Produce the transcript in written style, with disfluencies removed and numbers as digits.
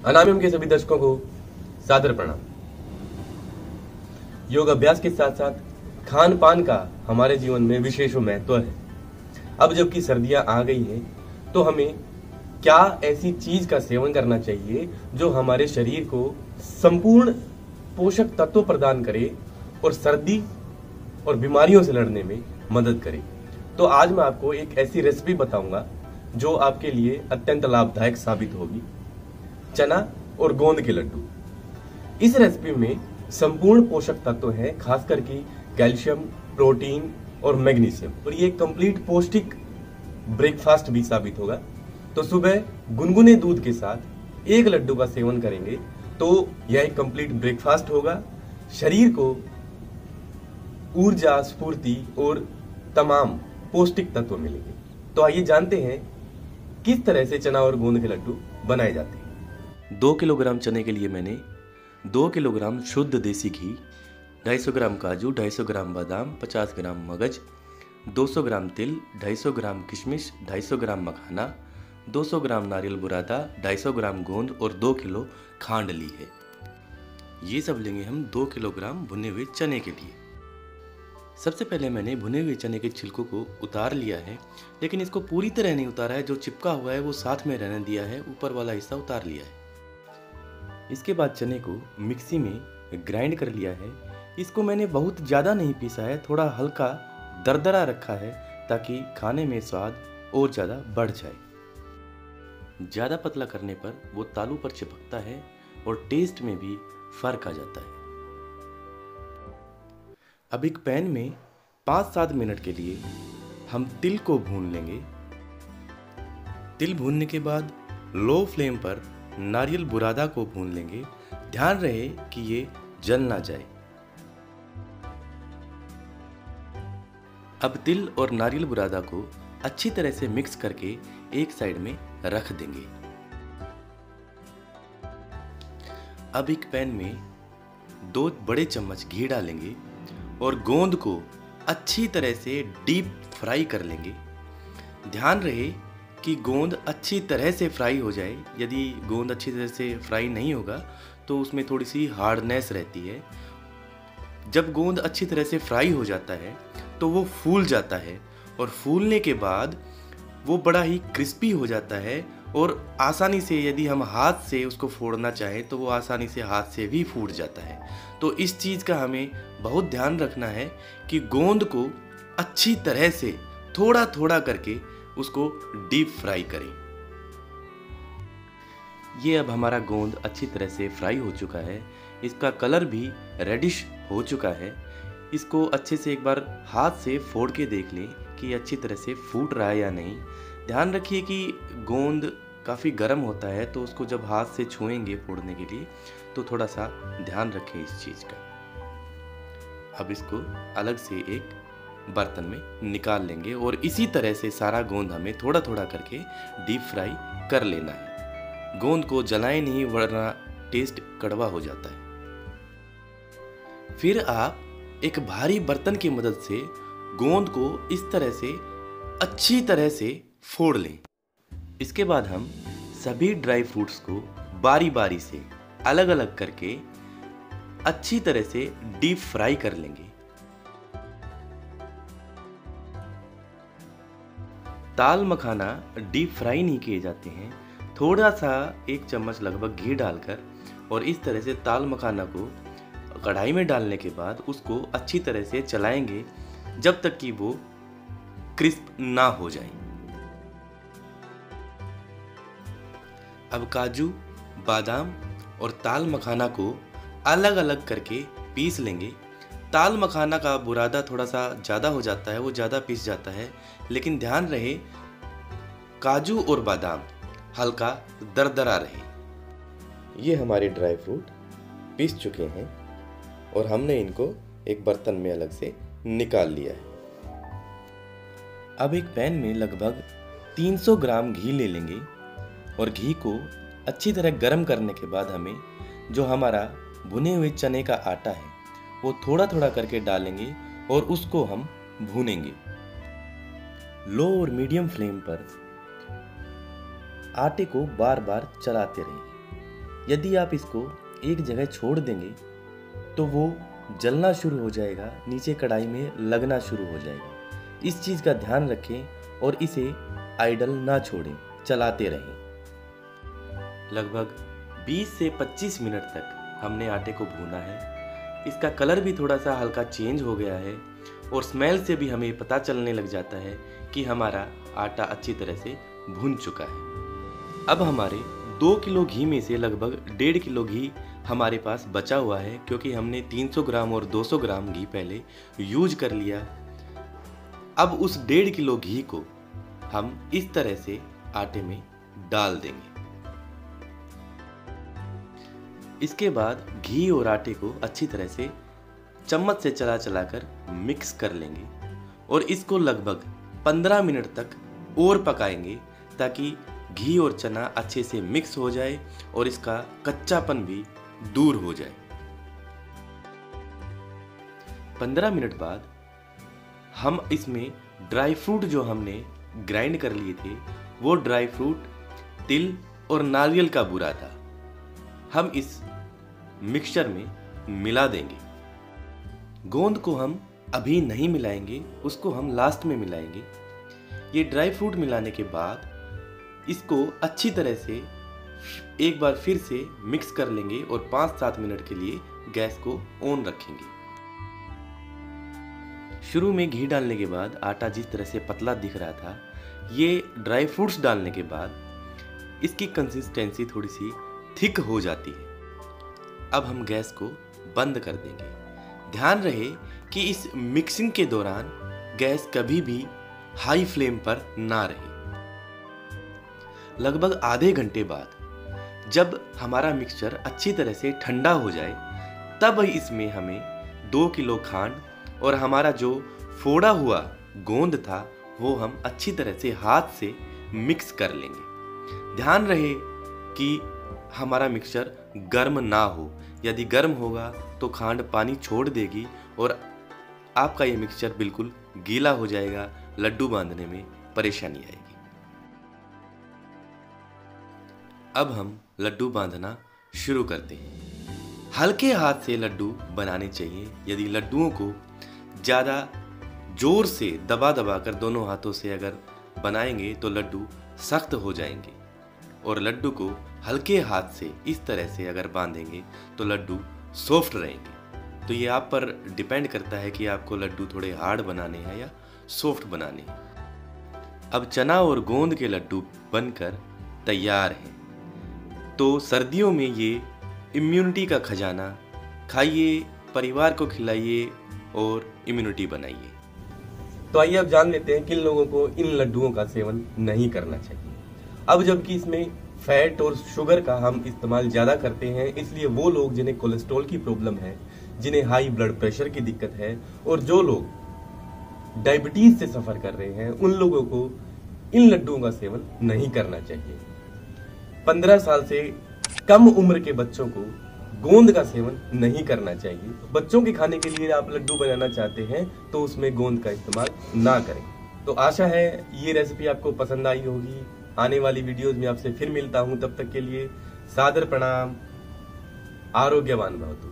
अनामिम के सभी दर्शकों को सादर प्रणाम। योग अभ्यास के साथ साथ खान पान का हमारे जीवन में विशेष महत्व है। अब जबकि सर्दियां आ गई हैं तो हमें क्या ऐसी चीज का सेवन करना चाहिए जो हमारे शरीर को संपूर्ण पोषक तत्व प्रदान करे और सर्दी और बीमारियों से लड़ने में मदद करे। तो आज मैं आपको एक ऐसी रेसिपी बताऊंगा जो आपके लिए अत्यंत लाभदायक साबित होगी। चना और गोंद के लड्डू। इस रेसिपी में संपूर्ण पोषक तत्व हैं, खास करके कैल्शियम, प्रोटीन और मैग्नीशियम, और ये कंप्लीट पौष्टिक ब्रेकफास्ट भी साबित होगा। तो सुबह गुनगुने दूध के साथ एक लड्डू का सेवन करेंगे तो यह एक कंप्लीट ब्रेकफास्ट होगा। शरीर को ऊर्जा, स्फूर्ति और तमाम पौष्टिक तत्व मिलेंगे। तो आइए जानते हैं किस तरह से चना और गोंद के लड्डू बनाए जाते हैं। 2 किलोग्राम चने के लिए मैंने 2 किलोग्राम शुद्ध देसी घी, 250 ग्राम काजू, 250 ग्राम बादाम, 50 ग्राम मगज, 200 ग्राम तिल, 250 ग्राम किशमिश, 250 ग्राम मखाना, 200 ग्राम नारियल बुरादा, 250 ग्राम गोंद और 2 किलो खांड ली है। ये सब लेंगे हम 2 किलोग्राम भुने हुए चने के लिए। सबसे पहले मैंने भुने हुए चने के छिलकों को उतार लिया है, लेकिन इसको पूरी तरह नहीं उतारा है। जो चिपका हुआ है वो साथ में रहने दिया है, ऊपर वाला हिस्सा उतार लिया है। इसके बाद चने को मिक्सी में ग्राइंड कर लिया है। इसको मैंने बहुत ज़्यादा नहीं पीसा है, थोड़ा हल्का दरदरा रखा है ताकि खाने में स्वाद और ज़्यादा बढ़ जाए। ज़्यादा पतला करने पर वो तालू पर चिपकता है और टेस्ट में भी फर्क आ जाता है। अब एक पैन में 5-7 मिनट के लिए हम तिल को भून लेंगे। तिल भूनने के बाद लो फ्लेम पर नारियल बुरादा को भून लेंगे। ध्यान रहे कि ये जल ना जाए। अब तिल और नारियल बुरादा को अच्छी तरह से मिक्स करके एक साइड में रख देंगे। अब एक पैन में 2 बड़े चम्मच घी डालेंगे और गोंद को अच्छी तरह से डीप फ्राई कर लेंगे। ध्यान रहे कि गोंद अच्छी तरह से फ्राई हो जाए। यदि गोंद अच्छी तरह से फ्राई नहीं होगा तो उसमें थोड़ी सी हार्डनेस रहती है। जब गोंद अच्छी तरह से फ्राई हो जाता है तो वो फूल जाता है और फूलने के बाद वो बड़ा ही क्रिस्पी हो जाता है और आसानी से यदि हम हाथ से उसको फोड़ना चाहें तो वो आसानी से हाथ से भी फूट जाता है। तो इस चीज़ का हमें बहुत ध्यान रखना है कि गोंद को अच्छी तरह से थोड़ा थोड़ा करके उसको डीप फ्राई करें। ये अब हमारा गोंद अच्छी तरह से फ्राई हो चुका है। इसका कलर भी रेडिश हो चुका है। इसको अच्छे से एक बार हाथ से फोड़ के देख लें कि अच्छी तरह से फूट रहा है या नहीं। ध्यान रखिए कि गोंद काफ़ी गर्म होता है, तो उसको जब हाथ से छुएंगे फोड़ने के लिए तो थोड़ा सा ध्यान रखें इस चीज़ का। अब इसको अलग से एक बर्तन में निकाल लेंगे और इसी तरह से सारा गोंद हमें थोड़ा थोड़ा करके डीप फ्राई कर लेना है। गोंद को जलाएं नहीं, वरना टेस्ट कड़वा हो जाता है। फिर आप एक भारी बर्तन की मदद से गोंद को इस तरह से अच्छी तरह से फोड़ लें। इसके बाद हम सभी ड्राई फ्रूट्स को बारी बारी से अलग अलग करके अच्छी तरह से डीप फ्राई कर लेंगे। ताल मखाना डीप फ्राई नहीं किए जाते हैं। थोड़ा सा 1 चम्मच लगभग घी डालकर और इस तरह से ताल मखाना को कढ़ाई में डालने के बाद उसको अच्छी तरह से चलाएंगे जब तक कि वो क्रिस्प ना हो जाए। अब काजू, बादाम और ताल मखाना को अलग अलग करके पीस लेंगे। ताल मखाना का बुरादा थोड़ा सा ज़्यादा हो जाता है, वो ज़्यादा पीस जाता है, लेकिन ध्यान रहे काजू और बादाम हल्का दरदरा रहे। ये हमारे ड्राई फ्रूट पीस चुके हैं और हमने इनको एक बर्तन में अलग से निकाल लिया है। अब एक पैन में लगभग 300 ग्राम घी ले लेंगे और घी को अच्छी तरह गर्म करने के बाद हमें जो हमारा भुने हुए चने का आटा है वो थोड़ा थोड़ा करके डालेंगे और उसको हम भूनेंगे। लो और मीडियम फ्लेम पर आटे को बार बार चलाते रहें। यदि आप इसको एक जगह छोड़ देंगे तो वो जलना शुरू हो जाएगा, नीचे कढ़ाई में लगना शुरू हो जाएगा। इस चीज़ का ध्यान रखें और इसे आइडल ना छोड़ें, चलाते रहें। लगभग 20 से 25 मिनट तक हमने आटे को भूना है। इसका कलर भी थोड़ा सा हल्का चेंज हो गया है और स्मेल से भी हमें पता चलने लग जाता है कि हमारा आटा अच्छी तरह से भुन चुका है। अब हमारे 2 किलो घी में से लगभग 1.5 किलो घी हमारे पास बचा हुआ है, क्योंकि हमने 300 ग्राम और 200 ग्राम घी पहले यूज कर लिया। अब उस 1.5 किलो घी को हम इस तरह से आटे में डाल देंगे। इसके बाद घी और आटे को अच्छी तरह से चम्मच से चला चलाकर मिक्स कर लेंगे और इसको लगभग 15 मिनट तक और पकाएंगे, ताकि घी और चना अच्छे से मिक्स हो जाए और इसका कच्चापन भी दूर हो जाए। 15 मिनट बाद हम इसमें ड्राई फ्रूट जो हमने ग्राइंड कर लिए थे, वो ड्राई फ्रूट तिल और नारियल का बूरा था, हम इस मिक्सचर में मिला देंगे। गोंद को हम अभी नहीं मिलाएंगे, उसको हम लास्ट में मिलाएंगे। ये ड्राई फ्रूट मिलाने के बाद इसको अच्छी तरह से एक बार फिर से मिक्स कर लेंगे और 5-7 मिनट के लिए गैस को ऑन रखेंगे। शुरू में घी डालने के बाद आटा जिस तरह से पतला दिख रहा था, ये ड्राई फ्रूट्स डालने के बाद इसकी कंसिस्टेंसी थोड़ी सी थिक हो जाती है। अब हम गैस को बंद कर देंगे। ध्यान रहे कि इस मिक्सिंग के दौरान गैस कभी भी हाई फ्लेम पर ना रहे। लगभग आधे घंटे बाद जब हमारा मिक्सचर अच्छी तरह से ठंडा हो जाए, तब इसमें हमें 2 किलो खांड और हमारा जो फोड़ा हुआ गोंद था, वो हम अच्छी तरह से हाथ से मिक्स कर लेंगे। ध्यान रहे कि हमारा मिक्सचर गर्म ना हो। यदि गर्म होगा तो खांड पानी छोड़ देगी और आपका ये मिक्सचर बिल्कुल गीला हो जाएगा, लड्डू बांधने में परेशानी आएगी। अब हम लड्डू बांधना शुरू करते हैं। हल्के हाथ से लड्डू बनाने चाहिए। यदि लड्डुओं को ज़्यादा जोर से दबा दबा कर दोनों हाथों से अगर बनाएंगे तो लड्डू सख्त हो जाएंगे, और लड्डू को हल्के हाथ से इस तरह से अगर बांधेंगे तो लड्डू सॉफ्ट रहेंगे। तो ये आप पर डिपेंड करता है कि आपको लड्डू थोड़े हार्ड बनाने हैं या सॉफ्ट बनाने हैं। अब चना और गोंद के लड्डू बनकर तैयार हैं। तो सर्दियों में ये इम्यूनिटी का खजाना खाइए, परिवार को खिलाइए और इम्यूनिटी बनाइए। तो आइए अब जान लेते हैं किन लोगों को इन लड्डुओं का सेवन नहीं करना चाहिए। अब जबकि इसमें फैट और शुगर का हम इस्तेमाल ज्यादा करते हैं, इसलिए वो लोग जिन्हें कोलेस्ट्रॉल की प्रॉब्लम है, जिन्हें हाई ब्लड प्रेशर की दिक्कत है और जो लोग डायबिटीज से सफर कर रहे हैं, उन लोगों को इन लड्डुओं का सेवन नहीं करना चाहिए। 15 साल से कम उम्र के बच्चों को गोंद का सेवन नहीं करना चाहिए। बच्चों के खाने के लिए आप लड्डू बनाना चाहते हैं तो उसमें गोंद का इस्तेमाल ना करें। तो आशा है ये रेसिपी आपको पसंद आई होगी। आने वाली वीडियोस में आपसे फिर मिलता हूं, तब तक के लिए सादर प्रणाम। आरोग्यवान भवतु।